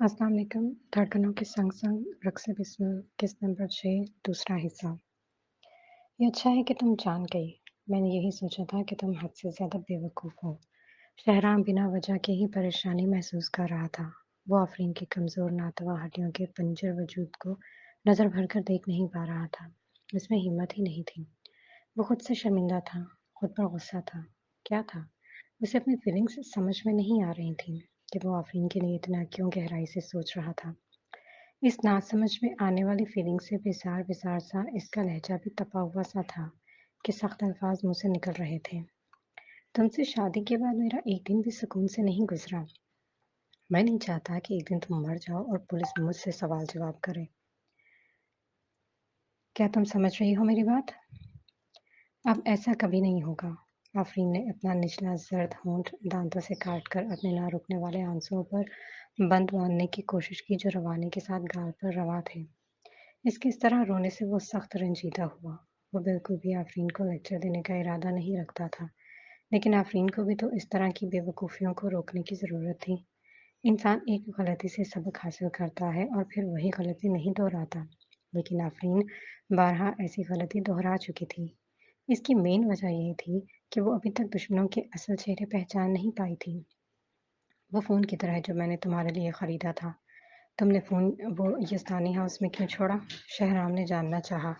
अस्सलाम वालेकुम। धड़कनों के संग संग रक्स बिस्मिल किस्त नंबर 6 दूसरा हिस्सा। ये अच्छा है कि तुम जान गई। मैंने यही सोचा था कि तुम हद से ज़्यादा बेवकूफ़ हो। शहराम बिना वजह के ही परेशानी महसूस कर रहा था। वो आफरीन की कमज़ोर नातवा हड्डियों के बंजर वजूद को नज़र भरकर देख नहीं पा रहा था। उसमें हिम्मत ही नहीं थी। वो खुद से शर्मिंदा था, खुद पर गुस्सा था। क्या था? उसे अपनी फीलिंग्स समझ में नहीं आ रही थी कि वो आफरीन के लिए इतना क्यों गहराई से सोच रहा था। इस नासमझ में आने वाली फीलिंग से बेजार-बेजार सा इसका लहज़ा भी तपा हुआ सा था कि सख्त अल्फाज मुँह से निकल रहे थे। तुमसे शादी के बाद मेरा एक दिन भी सुकून से नहीं गुज़रा। मैं नहीं चाहता कि एक दिन तुम मर जाओ और पुलिस मुझसे सवाल-जवाब करे। क्या तुम समझ रही हो मेरी बात? अब ऐसा कभी नहीं होगा। आफरीन ने अपना निचला ज़र्द होंठ दाँतों से काटकर अपने ना रुकने वाले आंसुओं पर बंद बाँधने की कोशिश की जो रवानी के साथ गाल पर रवा थे। इसके इस तरह रोने से वो सख्त रंजीदा हुआ। वो बिल्कुल भी आफरीन को लेक्चर देने का इरादा नहीं रखता था, लेकिन आफरीन को भी तो इस तरह की बेवकूफ़ियों को रोकने की ज़रूरत थी। इंसान एक गलती से सबक हासिल करता है और फिर वही गलती नहीं दोहराता, लेकिन आफरीन बारहा ऐसी गलती दोहरा चुकी थी। इसकी मेन वजह ये थी कि वो अभी तक दुश्मनों के असल चेहरे पहचान नहीं पाई थी। वो फ़ोन की तरह जो मैंने तुम्हारे लिए खरीदा था। तुमने फ़ोन वो यज़दानी हाउस में क्यों छोड़ा? शहराम ने जानना चाहा।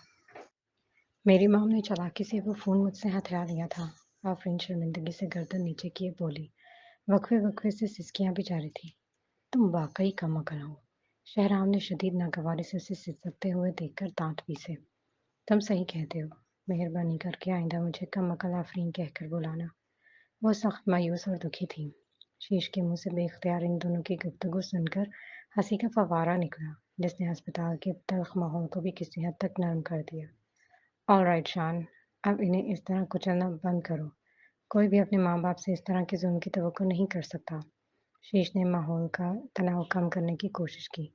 मेरी मॉम ने चालाकी से वो फ़ोन मुझसे हथिया लिया था। आफरीन शर्मिंदगी से गर्दन नीचे किए बोली। वक्फे-वक्फे से सिसकियाँ भी जारी थीं। तुम वाक़ई कम-अक़ल हो। शहराम ने शदीद नागवारी से उसे सिसकते हुए देखकर दाँत पीसे। तुम सही कहते हो। मेहरबानी करके आइंदा मुझे कम-अक़ल आफरीन कहकर बुलाना। वो सख्त मायूस और दुखी थी। शीश के मुंह से बेख्तियार इन दोनों की गुफ्तगू सुनकर हंसी का फव्वारा निकला, जिसने अस्पताल के तल्ख माहौल को भी किसी हद तक नरम कर दिया। ऑल राइट शान, अब इन्हें इस तरह कुचलना बंद करो। कोई भी अपने माँ बाप से इस तरह के जुल्म की तवक्को नहीं कर सकता। शीश ने माहौल का तनाव कम करने की कोशिश की।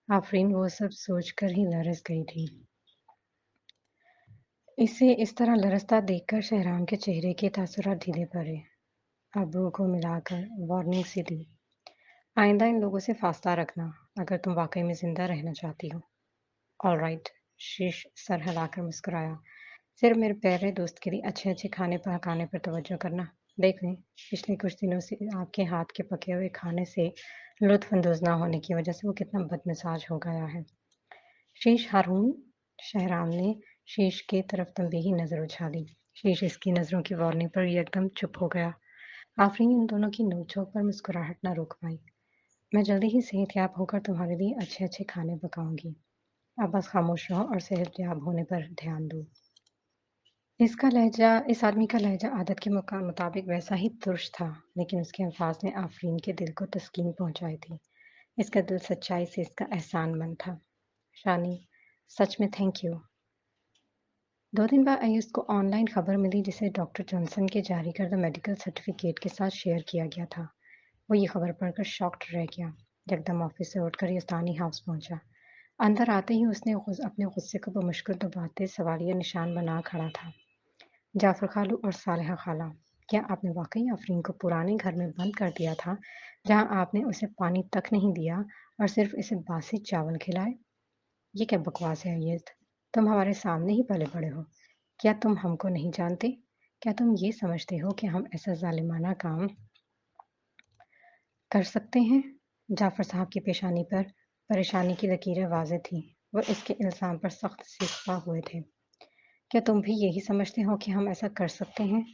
आफरीन वो सब सोचकर ही लरस गई थी। इसे इस तरह लरसता देखकर शहराम के चेहरे के तासुरात ढीले पड़े। अब्रू को मिलाकर वार्निंग सी दी। आइंदा इन लोगों से फासला रखना, अगर तुम वाकई में जिंदा रहना चाहती हो। ऑलराइट, शीश सर हिलाकर मुस्कुराया। सिर्फ मेरे प्यारे दोस्त के लिए अच्छे-अच्छे खाने पकाने पर तवज्जो करना। देख लें, पिछले कुछ दिनों से आपके हाथ के पके हुए खाने से लुत्फ़ अंदोज़ ना होने की वजह से वो कितना बदमिज़ाज हो गया है। शीश हारून शहराम ने शीश की तरफ तंबीही नज़र उछाली। शीश इसकी नज़रों की वार्निंग पर एकदम चुप हो गया। आफरीन इन दोनों की नोक-झोंक पर मुस्कुराहट न रोक पाई। मैं जल्दी ही सेहतयाब होकर तुम्हारे लिए अच्छे-अच्छे खाने पकाऊँगी। अब बस खामोश रहो और सेहतयाब होने पर ध्यान दो। इस आदमी का लहज़ा आदत के मुताबिक वैसा ही तुर्श था, लेकिन उसके अल्फाज ने आफरीन के दिल को तस्कीन पहुँचाई थी। इसका दिल सच्चाई से इसका एहसानमंद था। शानी, सच में थैंक यू। 2 दिन बाद आयुष को ऑनलाइन खबर मिली जिसे डॉक्टर जॉनसन के जारी करदा मेडिकल सर्टिफिकेट के साथ शेयर किया गया था। वो ये खबर पढ़कर शॉक्ड रह गया। यकदम ऑफिस से उठकर यज़दानी हाउस पहुंचा। अंदर आते ही उसने अपने गुस्से को बमुश्किल दबाते सवालिया निशान बना खड़ा था। जाफ़र खालू और सालेहा खाला, क्या आपने वाक़ई आफ़रीन को पुराने घर में बंद कर दिया था, जहाँ आपने उसे पानी तक नहीं दिया और सिर्फ़ इसे बासी चावल खिलाए? ये क्या बकवास है ये? तुम हमारे सामने ही पले-बड़े हो। क्या तुम हमको नहीं जानते? क्या तुम ये समझते हो कि हम ऐसा ज़ालिमाना काम कर सकते हैं? जाफ़र साहब की पेशानी पर परेशानी की लकीरें वाज़ेह थीं। वो इसके इल्ज़ाम पर सख्त सिसका हुए थे। क्या तुम भी यही समझते हो कि हम ऐसा कर सकते हैं?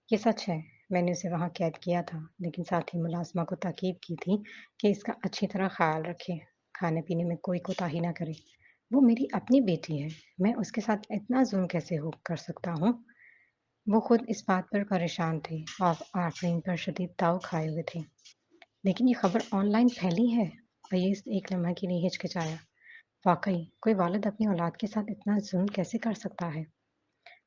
ये सच है, मैंने उसे वहाँ कैद किया था, लेकिन साथ ही मुलाज़िमा को ताकीद की थी कि इसका अच्छी तरह ख़्याल रखे, खाने-पीने में कोई कोताही ना करे। वो मेरी अपनी बेटी है, मैं उसके साथ इतना ज़ुल्म कैसे कर सकता हूँ? वो खुद इस बात पर परेशान थे और आफ़रीन पर शदीद ताव खाए हुए थे। लेकिन ये खबर ऑनलाइन फैली है। अय्यज एक लम्हा के लिए हिचकिचाया। वाक़ई, कोई वालिद अपनी औलाद के साथ इतना ज़ुल्म कैसे कर सकता है?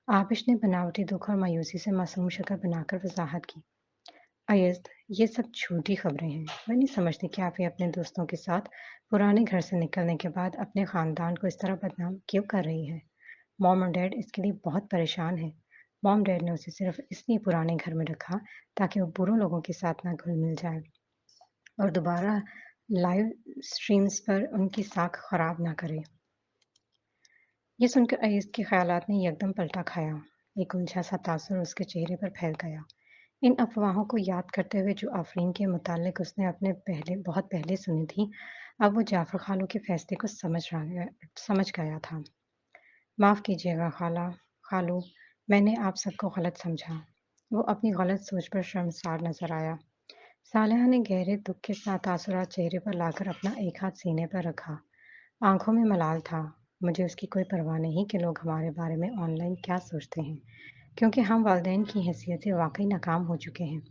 आबिश ने बनावटी दुख और मायूसी से मासूम शक्ल बनाकर वज़ाहत की। अयज़, ये सब झूठी खबरें हैं। मैं नहीं समझती कि आप ये अपने दोस्तों के साथ पुराने घर से निकलने के बाद अपने ख़ानदान को इस तरह बदनाम क्यों कर रही हैं? मॉम और डैड इसके लिए बहुत परेशान हैं। मॉम डैड ने उसे सिर्फ़ इसलिए पुराने घर में रखा ताकि वो बुरे लोगों के साथ ना घुल-मिल जाए और लाइव स्ट्रीम्स पर उनकी साख खराब ना करे। ये सुनकर अय्यूज के ख़यालात ने यकदम पलटा खाया। एक उलझा-सा तासुर उसके चेहरे पर फैल गया। इन अफ़वाहों को याद करते हुए जो आफ़रीन के मुतालिक उसने अपने बहुत पहले सुनी थी, अब वो जाफ़र ख़ालू के फ़ैसले को समझ गया था। माफ़ कीजिएगा ख़ालू, मैंने आप सबको गलत समझा। वो अपनी गलत सोच पर शर्मसार नज़र आया। सालेहा ने गहरे दुःख के साथ तासुरात चेहरे पर लाकर अपना एक हाथ सीने पर रखा। आँखों में मलाल था। मुझे उसकी कोई परवाह नहीं कि लोग हमारे बारे में ऑनलाइन क्या सोचते हैं, क्योंकि हम वालिदैन की हैसियत से वाक़ई नाकाम हो चुके हैं।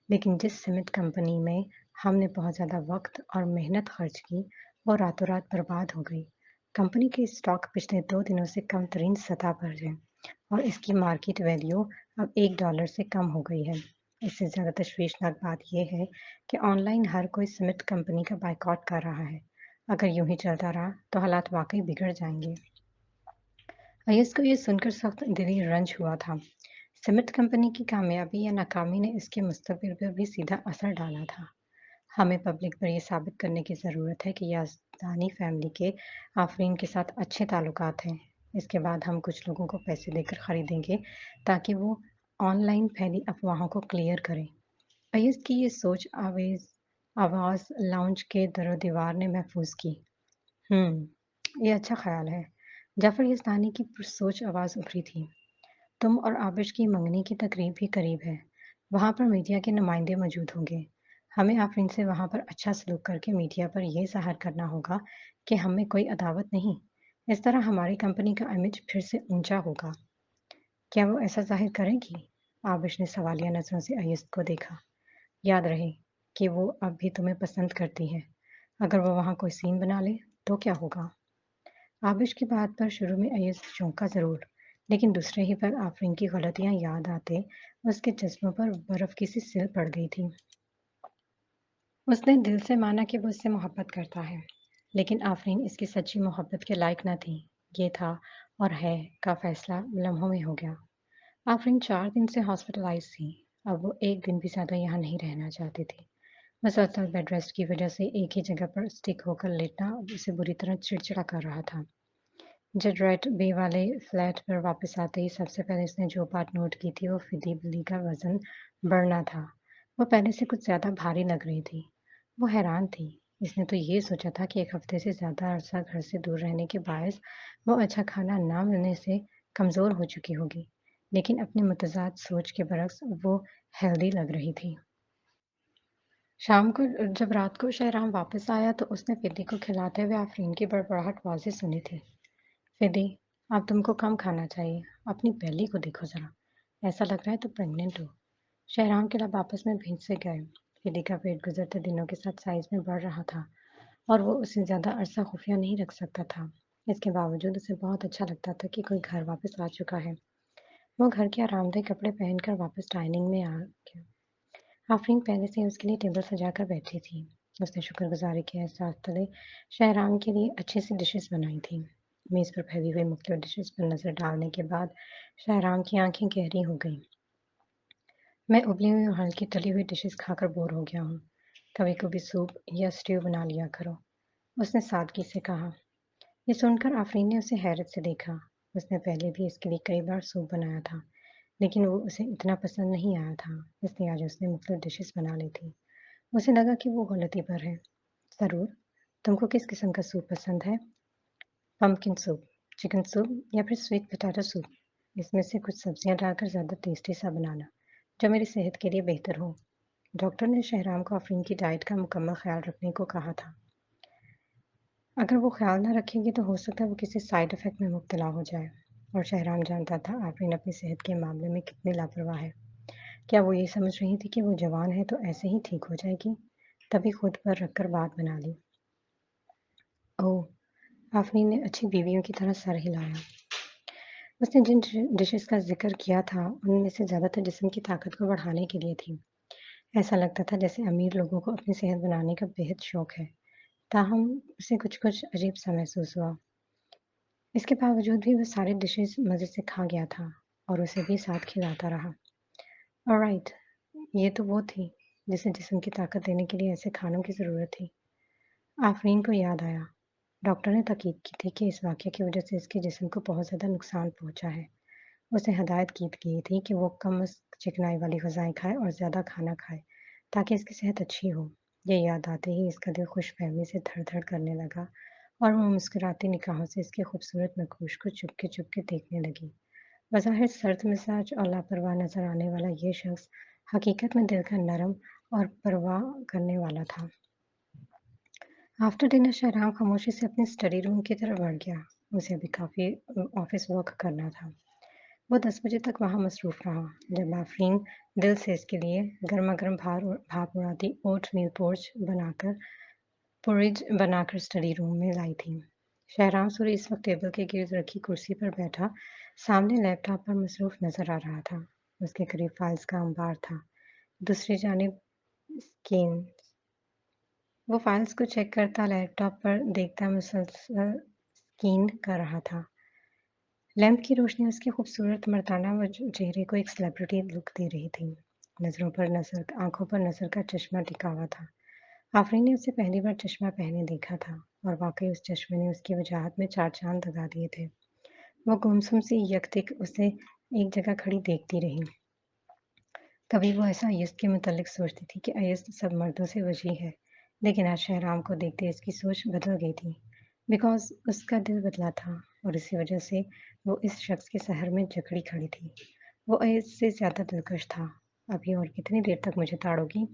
लेकिन जिस सीमेंट कंपनी में हमने बहुत ज़्यादा वक़्त और मेहनत खर्च की, वो रातों-रात बर्बाद हो गई। कंपनी के स्टॉक पिछले 2 दिनों से कम तरीन सतह पर है और इसकी मार्केट वैल्यू अब $1 से कम हो गई है। इससे ज़्यादा तशवीशनाक बात यह है कि ऑनलाइन हर कोई सीमेंट कंपनी का बायकॉट कर रहा है। अगर यूँ ही चलता रहा, तो हालात वाक़ई बिगड़ जाएँगे। अय्यूज़ को ये सुनकर सख्त दिली रंज हुआ था। सीमेंट कंपनी की कामयाबी या नाकामी ने इसके मुस्तकबिल पर भी सीधा असर डाला था। हमें पब्लिक पर ये साबित करने की ज़रूरत है कि याज़दानी फैमिली के आफ़रीन के साथ अच्छे ताल्लुकात हैं। इसके बाद हम कुछ लोगों को पैसे देकर खरीदेंगे ताकि वो ऑनलाइन फैली अफ़वाहों को क्लियर करें। अय्यूज़ की ये सोच आवाज़ लाउंज के दरो-दीवार ने महफूज़ की। ये अच्छा ख़्याल है। जाफ़र याज़दानी की पुरसोच आवाज़ उभरी थी। तुम और आबिश की मंगनी की तकरीब भी करीब है। वहाँ पर मीडिया के नुमाइंदे मौजूद होंगे। हमें आफ़रीन से वहाँ पर अच्छा सलूक करके मीडिया पर ये ज़ाहिर करना होगा कि हम में कोई अदावत नहीं। इस तरह हमारी कंपनी का इमेज फिर से ऊँचा होगा। क्या वो ऐसा ज़ाहिर करेंगी? आबिश ने सवालिया नज़रों से अय्यूज़ को देखा। याद रहे कि वो अब भी तुम्हें पसंद करती है। अगर वो वहाँ कोई सीन बना ले, तो क्या होगा? आबिश की बात पर शुरू में अय्यूज़ चौंका ज़रूर, लेकिन दूसरे ही पल आफ़रीन की गलतियाँ याद आते उसके जज़्बों पर बर्फ़ की सी सिल पड़ गई थी। उसने दिल से माना कि वो उससे मोहब्बत करता है, लेकिन आफ़रीन इसकी सच्ची मोहब्बत के लायक न थी। ये था और है का फ़ैसला लम्हों में हो गया। आफ़रीन 4 दिन से हॉस्पिटलाइज़ थी। अब वो 1 दिन भी ज़्यादा यहाँ नहीं रहना चाहती थी। मुसलसल बेड रेस्ट की वजह से एक ही जगह पर स्टिक होकर लेटना उसे बुरी तरह चिड़चिड़ा कर रहा था। जब रेड बे वाले फ्लैट पर वापस आते ही सबसे पहले उसने जो बात नोट की थी वो फिदी बिल्ली का वज़न बढ़ना था। वो पहले से कुछ ज़्यादा भारी लग रही थी। वो हैरान थी। इसने तो ये सोचा था कि 1 हफ्ते से ज़्यादा अरसा घर से दूर रहने के बायस वो अच्छा खाना ना मिलने से कमज़ोर हो चुकी होगी। लेकिन अपनी मुतज़ाद सोच के बरक्स वो हेल्दी लग रही थी। शाम को जब रात को शहराम वापस आया तो उसने फिदी को खिलाते हुए आफ़रीन की बड़बड़ाहट वाज़ेह सुनी थी। फिदी, अब तुमको कम खाना चाहिए। अपनी बेली को देखो ज़रा। ऐसा लग रहा है तुम प्रेग्नेंट हो। शहराम के लब आपस में भिड़ से गए। फिदी का पेट गुज़रते दिनों के साथ साइज़ में बढ़ रहा था और वो उसे ज़्यादा अरसा खुफिया नहीं रख सकता था। इसके बावजूद उसे बहुत अच्छा लगता था कि कोई घर वापस आ चुका है। वो घर के आरामदेह कपड़े पहनकर वापस डाइनिंग में आ गया। आफ़रीन पहले से ही उसके लिए टेबल सजाकर बैठी थी। उसने शुक्रगुज़ारी के एहसास तले शहराम के लिए अच्छी सी डिशेज़ बनाई थीं। मेज़ पर फैली हुई मुख्तलिफ डिशेज़ पर नज़र डालने के बाद शहराम की आंखें गहरी हो गईं। मैं उबली हुई और हल्की तली हुई डिशेज़ खाकर बोर हो गया हूँ। कभी-कभी सूप या स्ट्यू बना लिया करो, उसने सादगी से कहा। ये सुनकर आफ़रीन ने उसे हैरत से देखा। उसने पहले भी इसके लिए कई बार सूप बनाया था, लेकिन वो उसे इतना पसंद नहीं आया था, इसलिए आज उसने मुख्तलिफ डिशेज़ बना ली थी। उसे लगा कि वो गलती पर है। ज़रूर, तुमको किस किस्म का सूप पसंद है? पम्पकिन सूप, चिकन सूप या फिर स्वीट पोटैटो सूप? इसमें से कुछ सब्जियां डालकर ज़्यादा टेस्टी सा बनाना, जो मेरी सेहत के लिए बेहतर हो। डॉक्टर ने शहराम को अफीम की डाइट का मुकम्मल ख्याल रखने को कहा था। अगर वो ख्याल ना रखेगी तो हो सकता है वो किसी साइड इफ़ेक्ट में मुब्तला हो जाए। और शहराम जानता था आफरीन अपनी सेहत के मामले में कितनी लापरवाह है। क्या वो ये समझ रही थी कि वो जवान है तो ऐसे ही ठीक हो जाएगी? तभी खुद पर रखकर बात बना ली। ओह! आफरीन ने अच्छी बीवियों की तरह सर हिलाया। उसने जिन डिशेज़ का ज़िक्र किया था, उनमें से ज़्यादातर जिस्म की ताकत को बढ़ाने के लिए थी। ऐसा लगता था जैसे अमीर लोगों को अपनी सेहत बनाने का बेहद शौक है। ताहम उसे कुछ-कुछ अजीब-सा महसूस हुआ। इसके बावजूद भी वो सारे डिशेज़ मज़े से खा गया था और उसे भी साथ खिलाता रहा। ऑलराइट, ये तो वो थी, जिसे जिस्म की ताकत देने के लिए ऐसे खानों की ज़रूरत थी। आफरीन को याद आया, डॉक्टर ने ताकीद की थी कि इस वाक़ये की वजह से इसके जिस्म को बहुत ज़्यादा नुकसान पहुँचा है। उसे हदायत की गई थी कि वो कम चिकनाई वाली ग़िज़ाएँ खाए और ज़्यादा खाना खाए, ताकि इसकी सेहत अच्छी हो। ये याद आते ही इसका दिल खुशफ़हमी से धड़-धड़ करने लगा और वो मुस्कुराती निगाहों से इसके खूबसूरत नक्यूश को चुपके-चुपके देखने लगी। बज़ाहिर सर्द मिज़ाज और लापरवाह नज़र आने वाला ये शख़्स हकीकत में दिल का नरम और परवाह करने वाला था। आफ्टर डिनर शहराम खामोशी से अपने स्टडी रूम की तरफ बढ़ गया। उसे अभी काफ़ी ऑफ़िस वर्क करना था। वो 10 बजे तक वहाँ मसरूफ़ रहा, जब आफ़रीन दिल से इसके लिए गरमा-गरम भाप उड़ाती ओटमील पोरिज बनाकर स्टडी रूम में लाई थी। शहराम सूरी इस वक़्त टेबल के गिर्द रखी कुर्सी पर बैठा, सामने लैपटॉप पर मसरूफ़ नज़र आ रहा था। उसके करीब फ़ाइल्स का अंबार था। दूसरी जानिब स्किन वो फाइल्स को चेक करता, लैपटॉप पर देखता, मुसलसल स्कीन कर रहा था। लैंप की रोशनी उसके खूबसूरत मर्दाना चेहरे को एक सेलिब्रिटी लुक दे रही थी। आंखों पर नज़र का चश्मा टिका हुआ था। आफरीन ने उसे पहली बार चश्मा पहने देखा था और वाकई उस चश्मे ने उसकी वजाहत में चार चांद लगा दिए थे। वो गुमसुम सी यकतिक उसे एक जगह खड़ी देखती रही। कभी वो ऐसा अय्यज़ के मुतल्लिक सोचती थी कि अय्यज़ सब मर्दों से वजीह है, लेकिन आज शहराम को देखते इसकी सोच बदल गई थी। बिकॉज़ उसका दिल बदला था और इसी वजह से वो इस शख्स के सहर में जकड़ी खड़ी थी। वो अय्यज़ से ज़्यादा दिलकश था। अभी और कितनी देर तक मुझे ताड़ोगी?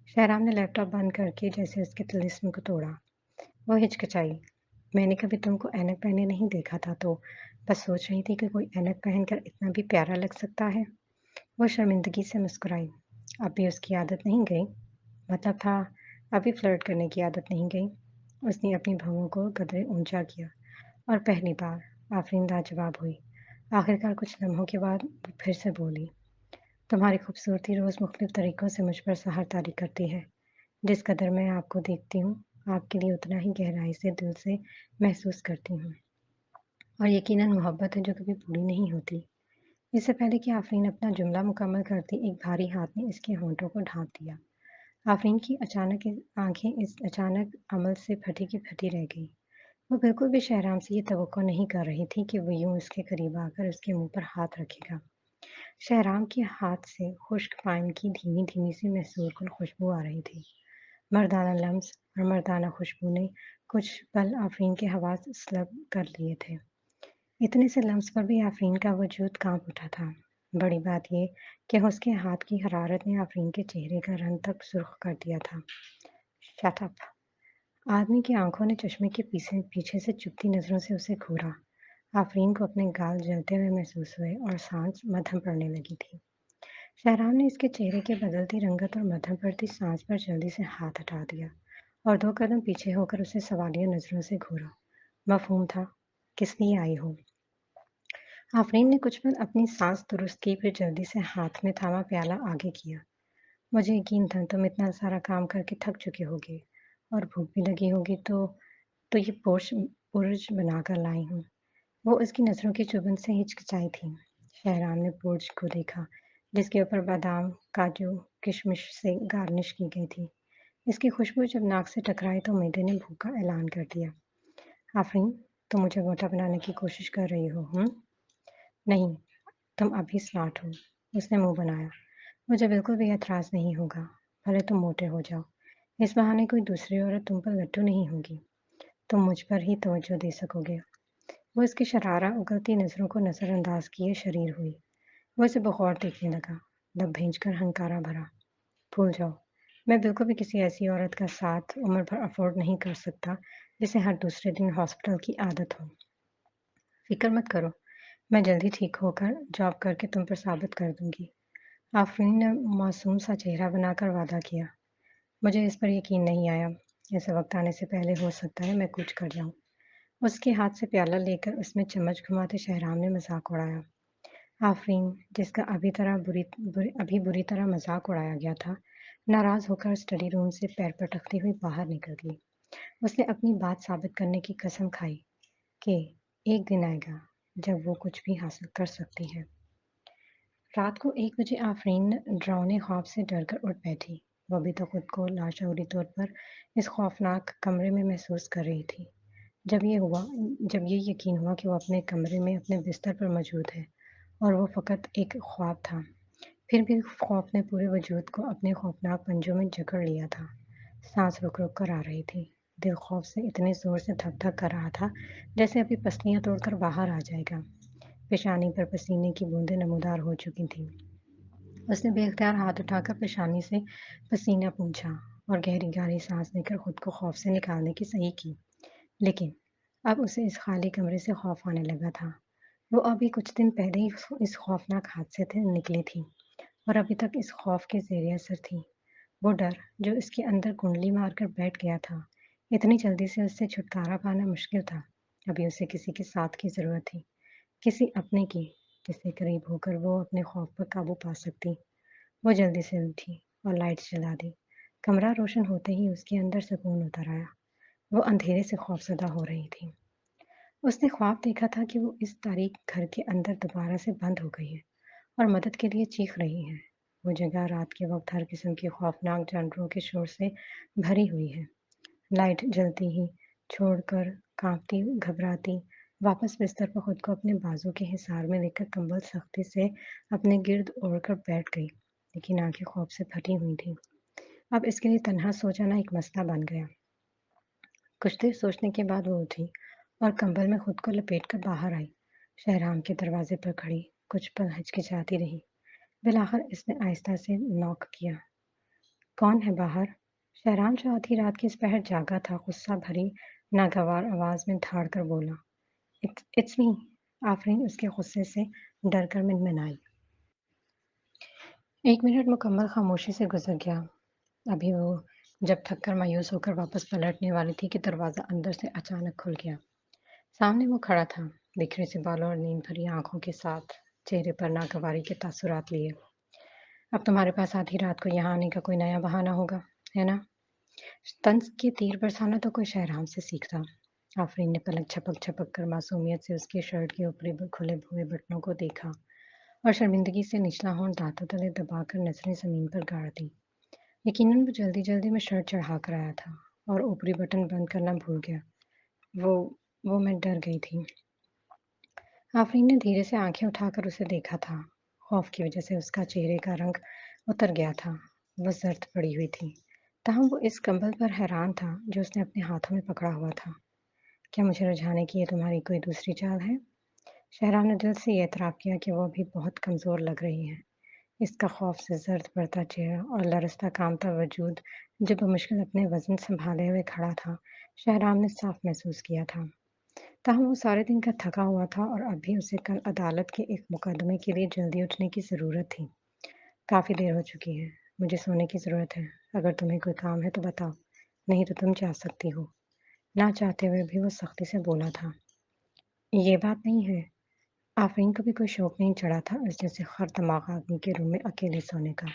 शहराम ने लैपटॉप बंद करके जैसे उसके तिलिस्म को तोड़ा। वो हिचकिचाई। मैंने कभी तुमको ऐनक पहने नहीं देखा था, तो बस सोच रही थी कि कोई ऐनक पहनकर इतना भी प्यारा लग सकता है। वो शर्मिंदगी से मुस्कुराई। अभी उसकी आदत नहीं गई? मतलब था, अभी फ्लर्ट करने की आदत नहीं गई? उसने अपनी भौहों को कदरे ऊंचा किया और पहली बार आफरीन लाजवाब हुई। आखिरकार कुछ लम्हों के बाद वो फिर से बोली, तुम्हारी खूबसूरती रोज़ मुख्तलिफ तरीक़ों से मुझ पर सहर तारी करती है। जिस कदर मैं आपको देखती हूँ, आपके लिए उतना ही गहराई से दिल से महसूस करती हूँ। और यकीनन मोहब्बत है जो कभी पूरी नहीं होती। इससे पहले कि आफरीन अपना जुमला मुकम्मल करती, एक भारी हाथ ने इसके होंठों को ढांप दिया। आफरीन की आंखें इस अचानक अमल से फटी की फटी रह गई। वो बिल्कुल भी शहराम से ये तवक्को नहीं कर रही थी कि वो यूं उसके करीब आकर उसके मुंह पर हाथ रखेगा। शहराम के हाथ से खुश्क पाइन की धीमी धीमी सी मैसूर कुन खुशबू आ रही थी। मर्दाना लम्स और मर्दाना खुशबू ने कुछ पल आफरीन के हवास सलब कर लिए थे। इतने से लम्स पर भी आफरीन का वजूद कांप उठा था। बड़ी बात ये कि उसके हाथ की हरारत ने आफरीन के चेहरे का रंग तक सुर्ख कर दिया था। Shut up! आदमी की आंखों ने चश्मे के पीछे से चुभती नजरों से उसे घूरा। आफरीन को अपने गाल जलते हुए महसूस हुए और सांस मध्यम पड़ने लगी थी। शहराम ने इसके चेहरे के बदलती रंगत और मध्यम पड़ती सांस पर जल्दी से हाथ हटा दिया और 2 कदम पीछे होकर उसे सवालिया नजरों से घूरा। मफ़हूम था, किस लिए आई हो? आफरीन ने कुछ पल अपनी सांस दुरुस्त की, फिर जल्दी से हाथ में थामा प्याला आगे किया। मुझे यकीन था तुम इतना सारा काम करके थक चुके होगे और भूख भी लगी होगी, तो ये पुरुष बनाकर लाई हूँ। वो उसकी नज़रों की चुभन से हिचकिचाई थी। शहराम ने पुरुष को देखा, जिसके ऊपर बादाम, काजू, किशमिश से गार्निश की गई थी। इसकी खुशबू जब नाक से टकराई तो मैदे ने भूख का ऐलान कर दिया। आफरीन, तुम मुझे मोटा बनाने की कोशिश कर रही हो, नहीं, तुम अभी स्मार्ट हो। उसने मुंह बनाया। मुझे बिल्कुल भी एतराज़ नहीं होगा, भले तुम मोटे हो जाओ। इस बहाने कोई दूसरी औरत तुम पर लट्टू नहीं होगी। तुम मुझ पर ही तवज्जो दे सकोगे। वो इसकी शरारा उगलती नज़रों को नज़रअंदाज किए शरीर हुई। वो इसे बग़ौर देखने लगा, लब भींचकर हंकारा भरा। भूल जाओ, मैं बिल्कुल भी किसी ऐसी औरत का साथ उम्र भर अफ़ोर्ड नहीं कर सकता, जिसे हर दूसरे दिन हॉस्पिटल की आदत हो। फ़िक्र मत करो, मैं जल्दी ठीक होकर जॉब करके तुम पर साबित कर दूँगी। आफरीन ने मासूम सा चेहरा बनाकर वादा किया। मुझे इस पर यकीन नहीं आया। ऐसा वक्त आने से पहले हो सकता है मैं कूच कर जाऊं। उसके हाथ से प्याला लेकर उसमें चम्मच घुमाते शहराम ने मजाक उड़ाया। आफरीन, जिसका अभी बुरी तरह मजाक उड़ाया गया था, नाराज होकर स्टडी रूम से पैर पटकती हुई बाहर निकल गई। उसने अपनी बात साबित करने की कसम खाई कि एक दिन आएगा जब वो कुछ भी हासिल कर सकती है। रात को 1 बजे आफरीन डरावने ख्वाब से डरकर उठ बैठी। वो अभी तक खुद को लाशऊरी तौर पर इस खौफनाक कमरे में महसूस कर रही थी। जब ये हुआ जब ये यकीन हुआ कि वो अपने कमरे में अपने बिस्तर पर मौजूद है और वो फ़कत एक ख्वाब था, फिर भी खौफ ने पूरे वजूद को अपने खौफनाक पंजों में जकड़ लिया था। सांस रुक-रुक कर आ रही थी। दिल खौफ से इतने ज़ोर से धक-धक कर रहा था, जैसे अभी पसलियाँ तोड़कर बाहर आ जाएगा। पेशानी पर पसीने की बूंदें नमूदार हो चुकी थीं। उसने बेख्तियार हाथ उठाकर पेशानी से पसीना पोंछा और गहरी-गहरी सांस लेकर खुद को खौफ से निकालने की सही की। लेकिन अब उसे इस खाली कमरे से खौफ आने लगा था। वो अभी कुछ दिन पहले ही इस खौफनाक हादसे से निकली थी और अभी तक इस खौफ के ज़ेर असर थी। वो डर, जो इसके अंदर कुंडली मारकर बैठ गया था, इतनी जल्दी से उससे छुटकारा पाना मुश्किल था। अभी उसे किसी के साथ की ज़रूरत थी, किसी अपने की, जिसके करीब होकर वो अपने खौफ पर काबू पा सकती। वो जल्दी से उठी और लाइट्स जला दी। कमरा रोशन होते ही उसके अंदर सुकून उतर आया। वो अंधेरे से खौफज़दा हो रही थी। उसने ख्वाब देखा था कि वो इस तारीक घर के अंदर दोबारा से बंद हो गई है और मदद के लिए चीख रही है। वो जगह रात के वक्त हर किस्म के खौफनाक जानवरों के शोर से भरी हुई है। लाइट जलती ही छोड़कर कांपती, घबराती, वापस बिस्तर पर खुद को अपने बाजू के हिसार में लेकर कंबल सख्ती से अपने गिर्द ओढ़कर बैठ गई, लेकिन आंखें खौफ से फटी हुई थीं। अब इसके लिए तन्हा सो जाना एक मसला बन गया। कुछ देर सोचने के बाद वो उठी और कंबल में खुद को लपेटकर बाहर आई। शहराम के दरवाजे पर खड़ी कुछ पल हिचकिचाती रही। फिर आखिर इसने आहिस्ता से नॉक किया। कौन है बाहर? शहराम जो आधी रात की इस पहर जागा था, गुस्सा भरी नागवार आवाज में धाड़ कर बोला। It's me. आफरीन उसके गुस्से से डरकर मिनमिनाई। एक मिनट मुकम्मल खामोशी से गुजर गया। अभी वो जब थककर मायूस होकर वापस पलटने वाली थी कि दरवाज़ा अंदर से अचानक खुल गया। सामने वो खड़ा था, बिखरे से बालों और नींद भरी आंखों के साथ, चेहरे पर नागवारी के तासुरात लिए। अब तुम्हारे पास आधी रात को यहाँ आने का कोई नया बहाना होगा, है ना? तंज के तीर बरसाना तो कोई शहराम से सीखता। आफरीन ने पलक झपक-झपक कर मासूमियत से उसकी शर्ट के ऊपरी खुले हुए बटनों को देखा और शर्मिंदगी से निचला होंठ दांतों तले दबाकर नजरें जमीन पर गाड़ दी। यकीनन वो जल्दी-जल्दी में शर्ट चढ़ा कर आया था और ऊपरी बटन बंद करना भूल गया। वो वो मैं डर गई थी। आफरीन ने धीरे से आंखें उठाकर उसे देखा था। खौफ की वजह से उसका चेहरे का रंग उतर गया था। वो जर्द पड़ी हुई थी। ताहम वो इस कंबल पर हैरान था जो उसने अपने हाथों में पकड़ा हुआ था। क्या मुझे रुझाने की ये तुम्हारी कोई दूसरी चाल है? शहराम ने दिल से ये एतराफ़ किया कि वो अभी बहुत कमज़ोर लग रही है। इसका खौफ से जर्द पड़ता चेहरा और लरज़ता काँपता वजूद जब बमुश्किल अपने वज़न सँभाले हुए खड़ा था, शहराम ने साफ़ महसूस किया था। ताहम वो सारे दिन का थका हुआ था और अब भी उसे कल अदालत के एक मुकदमे के लिए जल्दी उठने की ज़रूरत थी। काफ़ी देर हो चुकी है। मुझे सोने की ज़रूरत है। अगर तुम्हें कोई काम है तो बताओ, नहीं तो तुम जा सकती हो। ना चाहते हुए भी वो सख्ती से बोला था। ये बात नहीं है। आफरीन को भी कोई शौक नहीं चढ़ा था इस जैसे खर दमाग आदमी के रूम में अकेले सोने का।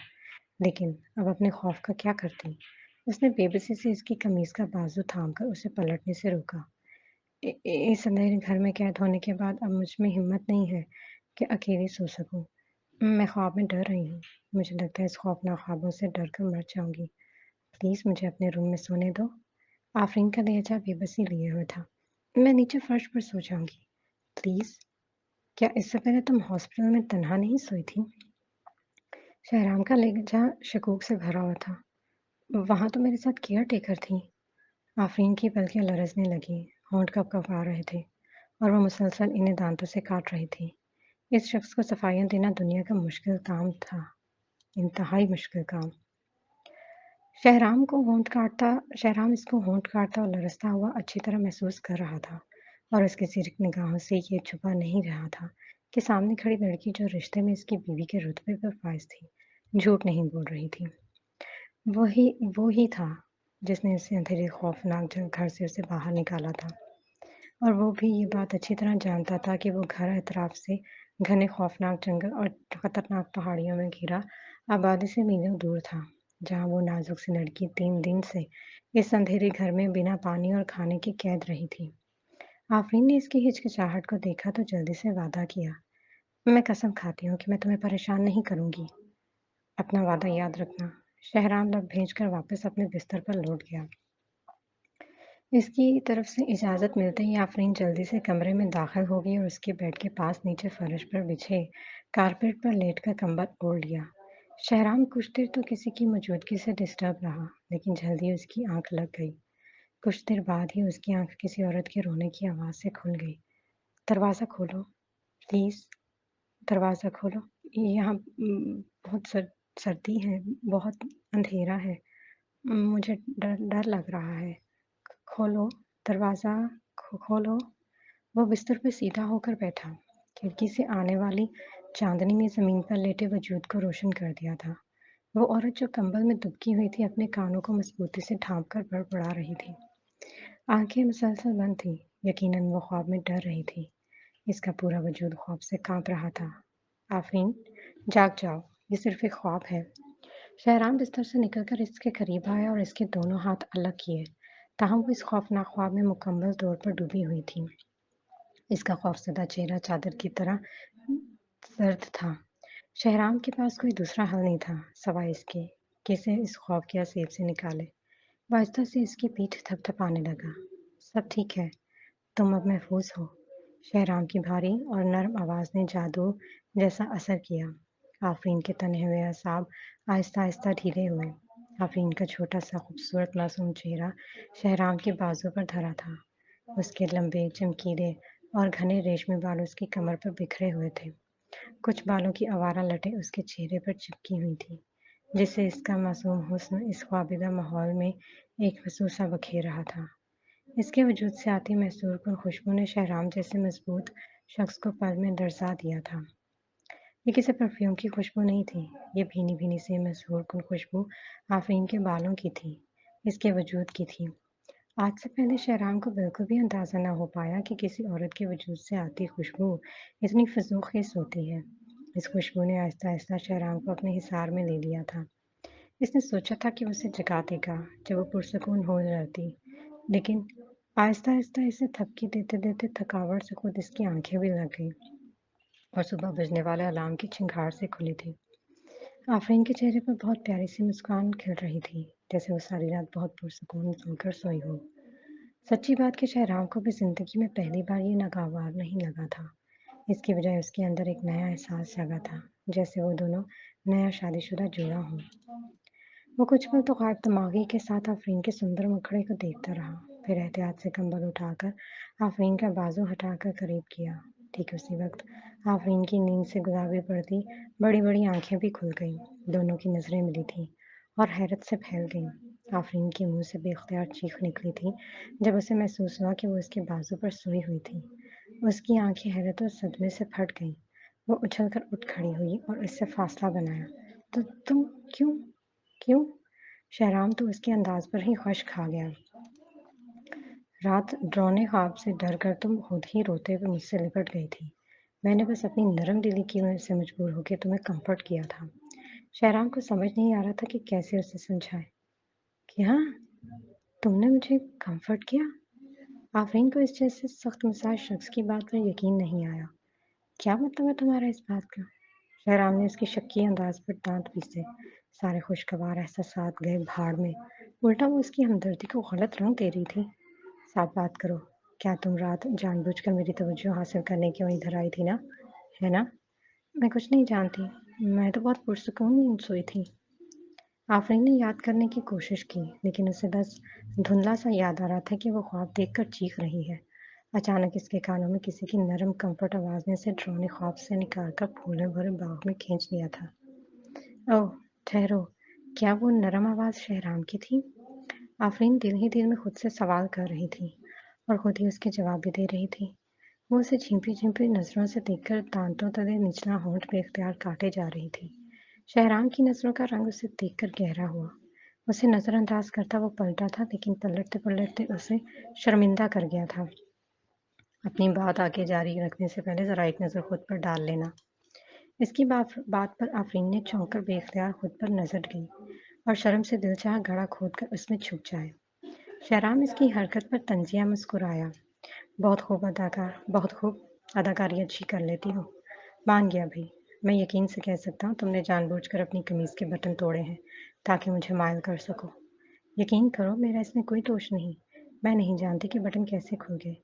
लेकिन अब अपने खौफ का क्या करती? उसने बेबसी से इसकी कमीज का बाजू थामकर उसे पलटने से रोका। इस अंधेरे घर में कैद होने के बाद अब मुझ में हिम्मत नहीं है कि अकेली सो सकूं। मैं ख्वाब में डर रही हूँ। मुझे लगता है इस खौफनाक ख्वाबों से डर कर मर जाऊंगी। प्लीज मुझे अपने रूम में सोने दो। आफरीन का लहजा बेबसी लिए हुए था। मैं नीचे फर्श पर सो जाऊंगी। प्लीज। क्या इससे पहले तुम हॉस्पिटल में तन्हा नहीं सोई थी? शहराम का लहजा शकूक से भरा हुआ था। वहां तो मेरे साथ केयर टेकर थी। आफरीन की पलकें लरजने लगी, होंठ कँप-कँपा रहे थे और वो मुसलसल इन्हें दांतों से काट रही थी। इस शख्स को सफाइयाँ देना दुनिया का मुश्किल काम था, इंतहाई मुश्किल काम। शहराम इसको होंठ काटता और लरसता हुआ अच्छी तरह महसूस कर रहा था और उसकी सिरक निगाहों से ये छुपा नहीं रहा था कि सामने खड़ी लड़की जो रिश्ते में इसकी बीवी के रुतबे पर फाइज थी, झूठ नहीं बोल रही थी। वही वो ही था जिसने उसे अंधेरे खौफनाक घर से उसे बाहर निकाला था। और वो भी ये बात अच्छी तरह जानता था कि वो घर एतराफ़ से घने खौफनाक जंगल और खतरनाक पहाड़ियों में घिरा आबादी से मीलों दूर था, जहाँ वो नाज़ुक सी लड़की 3 दिन से इस अंधेरे घर में बिना पानी और खाने के कैद रही थी। आफ़रीन ने इसकी हिचकिचाहट को देखा तो जल्दी से वादा किया, मैं कसम खाती हूँ कि मैं तुम्हें परेशान नहीं करूँगी। अपना वादा याद रखना। शहराम लब भेज कर वापस अपने बिस्तर पर लौट गया। इसकी तरफ से इजाज़त मिलते ही आफ़रीन जल्दी से कमरे में दाख़िल हो गई और उसके बेड के पास नीचे फ़र्श पर बिछे कारपेट पर लेटकर कंबल ओढ़ लिया। शहराम कुछ देर तो किसी की मौजूदगी से डिस्टर्ब रहा, लेकिन जल्दी उसकी आँख लग गई। कुछ देर बाद ही उसकी आँख किसी औरत के रोने की आवाज़ से खुल गई। "दरवाज़ा खोलो, प्लीज़, दरवाज़ा खोलो। यहाँ बहुत सर्दी है, बहुत अंधेरा है। मुझे डर डर लग रहा है। खोलो, दरवाज़ा खोलो।" वो बिस्तर पे सीधा होकर बैठा। खिड़की से आने वाली चाँदनी ने ज़मीन पर लेटे वजूद को रोशन कर दिया था। वो औरत जो कंबल में दुबकी हुई थी, अपने कानों को मज़बूती से ढाँप कर बड़बड़ा रही थी। आँखें मुसलसल बंद थीं, यकीनन वो ख्वाब में डर रही थी। इसका पूरा वजूद ख़ौफ़ से काँप रहा था। "आफ़रीन, जाग जाओ, ये सिर्फ़ एक ख्वाब है।" शहराम बिस्तर से निकलकर इसके करीब आया और इसके दोनों हाथ अलग किए। ताहम वो इस खौफनाक ख्वाब में मुकम्मल तौर पर डूबी हुई थी। इसका खौफज़दा चेहरा चादर की तरह सर्द था। शहराम के पास कोई दूसरा हल नहीं था, सिवाय इसके कि इसे इस खौफ के असीब से निकाले। वो आहिस्ता से इसकी पीठ थपथपाने लगा। "सब ठीक है, तुम अब महफूज़ हो।" शहराम की भारी और नर्म आवाज़ ने जादू जैसा असर किया। आफ़रीन के तने हुए असाब आहिस्ता-आहिस्ता ढीले हुए। आफ़रीन का छोटा-सा खूबसूरत मासूम चेहरा शहराम के बाजू पर धरा था। उसके लंबे, चमकीले और घने रेशमी बाल उसकी कमर पर बिखरे हुए थे। कुछ बालों की आवारा लटें उसके चेहरे पर चिपकी हुई थीं, जिससे इसका मासूम हुस्न इस ख्वाबिदा माहौल में एक हसूर सा बखेर रहा था। इसके वजूद से आती मैसूर खुशबू ने शहराम जैसे मजबूत शख्स को पल में दरसा दिया था। ये किसी परफ्यूम की खुशबू नहीं थी, ये भीनी-भीनी सी मशहूर खुशबू आफ़रीन के बालों की थी, इसके वजूद की थी। आज से पहले शहराम को बिल्कुल भी अंदाज़ा न हो पाया कि किसी औरत के वजूद से आती खुशबू इतनी फ़िज़ूख़िस होती है। इस खुशबू ने आहिस्ता-आहिस्ता शहराम को अपने हिसार में ले लिया था। इसने सोचा था कि वो उसे जगा देगा, जब वो पुरसुकून हो जाती, लेकिन आहिस्ता-आहिस्ता इसे थपकी देते-देते थकावट से खुद इसकी आँखें भी लग गईं और सुबह बजने वाले अलार्म की चिंगार से खुली थी। आफ़रीन के चेहरे पर बहुत प्यारी-सी मुस्कान खिल रही थी, जैसे वो सारी रात बहुत पुरसुकून सोकर सोई हो। सच्ची बात कि शहराम को भी ज़िंदगी में पहली बार ये नागवार नहीं लगा था। इसकी बजाय उसके अंदर एक नया एहसास जगा था, जैसे वो दोनों नया शादीशुदा जोड़ा हों। वो कुछ पल तो ग़ायब दिमागी के साथ आफ़रीन के सुंदर मुखड़े को देखता रहा, फिर एहतियात से कंबल उठाकर आफ़रीन का बाजू हटाकर करीब किया। ठीक उसी वक़्त आफ़रीन की नींद से गुलाबी पड़ती बड़ी-बड़ी आँखें भी खुल गईं। दोनों की नज़रें मिली थीं और हैरत से फैल गईं। आफ़रीन के मुँह से बेख्तियार चीख निकली थी, जब उसे महसूस हुआ कि वो उसके बाजू पर सोई हुई थी। उसकी आँखें हैरत और सदमे से फट गईं। वो उछलकर उठ खड़ी हुई और उससे फ़ासला बनाया। "तो तुम क्यों क्यों?" शहराम तो उसके अंदाज़ पर ही होश खा गया। "रात डरावने ख्वाब से डर कर तुम खुद ही रोते हुए मुझसे लिपट गई थी। मैंने बस अपनी नरम दिली की वजह से मजबूर होकर तुम्हें कम्फ़र्ट किया था।" शहराम को समझ नहीं आ रहा था कि कैसे उसे समझाए। "क्या? तुमने मुझे कम्फ़र्ट किया?" आफ़रीन को इस जैसे सख्त मिज़ाज शख्स की बात पर यकीन नहीं आया। "क्या मतलब है तुम्हारा इस बात का?" शहराम ने उसके शक्की अंदाज़ पर दाँत पीसे। सारे खुशगवार एहसासात गए भाड़ में। उल्टा वो उसकी हमदर्दी को गलत रंग दे रही थी। "साफ बात करो। क्या तुम रात जानबूझकर मेरी तवज्जो हासिल करने क्यों इधर आई थी ना? है ना?" "मैं कुछ नहीं जानती। मैं तो बहुत पुरसुकून नींद सोई थी।" आफ़रीन ने याद करने की कोशिश की, लेकिन उसे बस धुंधला-सा याद आ रहा था कि वो ख्वाब देखकर चीख रही है। अचानक इसके कानों में किसी की नरम कम्फ़र्ट आवाज़ ने इसे डरावने ख्वाब से निकालकर फूलों भरे बाग में खींच लिया था। "ओह! ठहरो, क्या वो नरम आवाज़ शहराम की थी?" आफ़रीन दिल ही दिल में खुद से सवाल कर रही थी और खुद ही उसके जवाब भी दे रही थी। वो उसे झिपी-झिपी नज़रों से देखकर दाँतों तले निचला होंठ बेख्तियार काटे जा रही थी। शहराम की नज़रों का रंग उसे देखकर गहरा हुआ। उसे नज़रअंदाज करता वो पलटा था, लेकिन पलटते-पलटते उसे शर्मिंदा कर गया था। अपनी बात आगे जारी रखने से पहले ज़रा एक नज़र खुद पर डाल लेना। इसकी बात पर आफ़रीन ने चौंक कर बेख्तियार खुद पर नज़र गई और शर्म से दिल चाहा गड़ा खोदकर उसमें छुप जाए। शहराम इसकी हरकत पर तंज़िया मुस्कुराया। "बहुत खूब अदाकार, बहुत खूब। अदाकारी अच्छी कर लेती हो। मान गया भई। मैं यकीन से कह सकता हूँ तुमने जानबूझकर अपनी कमीज़ के बटन तोड़े हैं। ताकि मुझे मायल कर सको। यकीन करो मेरा इसमें कोई दोष नहीं। मैं नहीं जानती कि बटन कैसे खुल गए।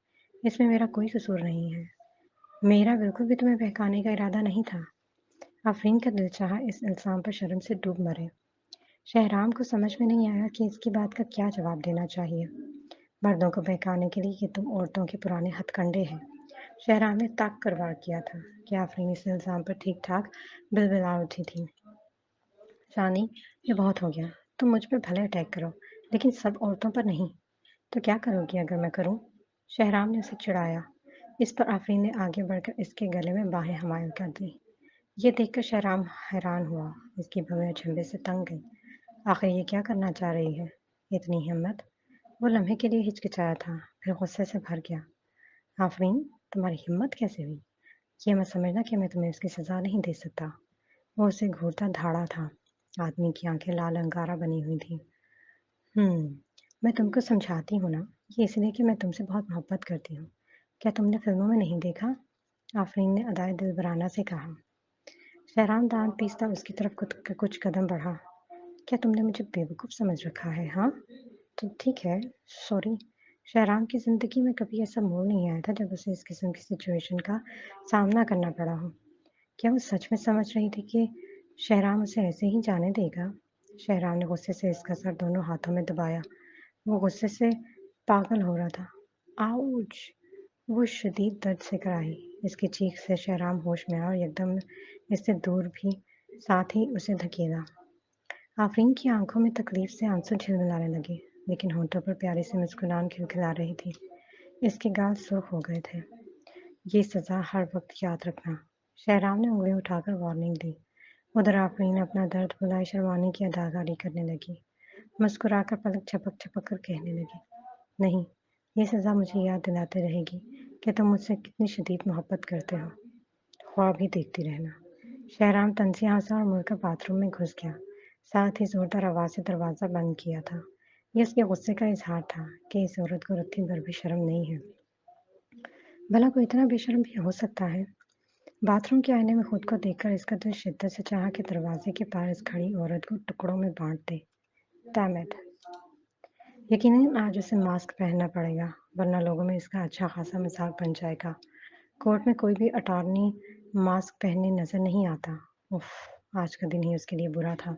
इसमें मेरा कोई कसूर नहीं है। मेरा बिल्कुल भी तुम्हें बहकाने का इरादा नहीं था। आफरीन का दिल चाहा इस इल्ज़ाम पर शर्म से डूब मरे। शहराम को समझ में नहीं आया कि इसकी बात का क्या जवाब देना चाहिए। मर्दों को बहकाने के लिए ये तुम औरतों के पुराने हथकंडे हैं। शहराम ने ताक कर वार किया था कि आफरीन इस इल्ज़ाम पर ठीक-ठाक बिलबिला उठी थी। शानी, ये बहुत हो गया। तुम मुझ पर भले अटैक करो, लेकिन सब औरतों पर नहीं। तो क्या करोगी अगर मैं करूं? शहराम ने उसे चिढ़ाया। इस पर आफरीन ने आगे बढ़कर इसके गले में बाहें हमायल कर दी। ये देखकर शहराम हैरान हुआ। इसकी भवें अचंभे से तंग गई। आखिर ये क्या करना चाह रही है? इतनी हिम्मत? वो लम्हे के लिए हिचकिचाया था, फिर गुस्से से भर गया। आफरीन, तुम्हारी हिम्मत कैसे हुई? ये मत समझना कि मैं तुम्हें इसकी सजा नहीं दे सकता। वो उसे घूरता धाड़ा था। आदमी की आंखें लाल अंगारा बनी हुई थी। मैं तुमको समझाती हूँ ना, ये इसलिए कि मैं तुमसे बहुत मोहब्बत करती हूँ। क्या तुमने फ़िल्मों में नहीं देखा? आफ़रीन ने अदाए दिलबराना से कहा। शहराम दाँत पीसता उसकी तरफ कुछ कदम बढ़ा। क्या तुमने मुझे बेवकूफ़ समझ रखा है, हाँ? तो ठीक है, सॉरी। शहराम की ज़िंदगी में कभी ऐसा मोड़ नहीं आया था जब उसे इस किस्म की सिचुएशन का सामना करना पड़ा हो। क्या वो सच में समझ रही थी कि शहराम उसे ऐसे ही जाने देगा? शहराम ने गुस्से से इसका सर दोनों हाथों में दबाया। वो गुस्से से पागल हो रहा था। आउच! वो शदीद दर्द से कराही। इसकी चीख से शहराम होश में आया और एकदम इससे दूर भी, साथ ही उसे धकेला। आफरीन की आंखों में तकलीफ से आंसू झिलमिलाने लगे, लेकिन होठों पर प्यारी सी मुस्कुराहट खिलखिला रही थी। इसके गाल सुर्ख हो गए थे। ये सजा हर वक्त याद रखना। शहराम ने उंगली उठाकर वार्निंग दी। उधर आफरीन अपना दर्द भुलाए शर्माने की अदाकारी करने लगी। मुस्कुराकर पलक झपक-झपक कर कहने लगी, नहीं, ये सज़ा मुझे याद दिलाते रहेगी कि तुम मुझसे कितनी शदीद मोहब्बत करते हो। ख्वाब ही देखती रहना। शहराम तंज़ी हँसा और मुड़कर बाथरूम में घुस गया। साथ ही ज़ोरदार आवाज़ से दरवाज़ा बंद किया था। ये उसके गुस्से का इज़हार था कि इस औरत को रत्ती भर भी शर्म नहीं है। भला कोई इतना बेशर्म भी हो सकता है? बाथरूम के आईने में खुद को देखकर इसका दिल शिद्दत से चाहा कि दरवाजे के पार इस खड़ी औरत को टुकड़ों में बाँट दे। Damn it! यकीनन आज उसे मास्क पहनना पड़ेगा, वरना लोगों में इसका अच्छा खासा मज़ाक बन जाएगा। कोर्ट में कोई भी अटॉर्नी मास्क पहने नज़र नहीं आता। उफ़! आज का दिन ही उसके लिए बुरा था।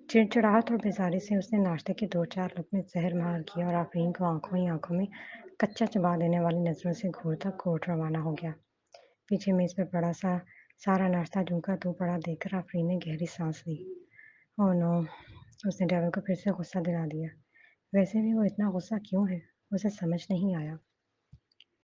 चिड़चिड़ाहट और बेज़ारी से उसने नाश्ते के 2-4 लुक़मे ज़हर-मार किए और आफ़रीन को आँखों ही आँखों में कच्चा चबा देने वाली नज़रों से घूरता कोर्ट रवाना हो गया। पीछे मेज़ पर पड़ा सारा नाश्ता यूँ का त्यों पड़ा देखकर आफ़रीन ने गहरी साँस ली। Oh no! उसने डेविल को फिर से गुस्सा दिला दिया। वैसे भी वो इतना गुस्सा क्यों है? उसे समझ नहीं आया।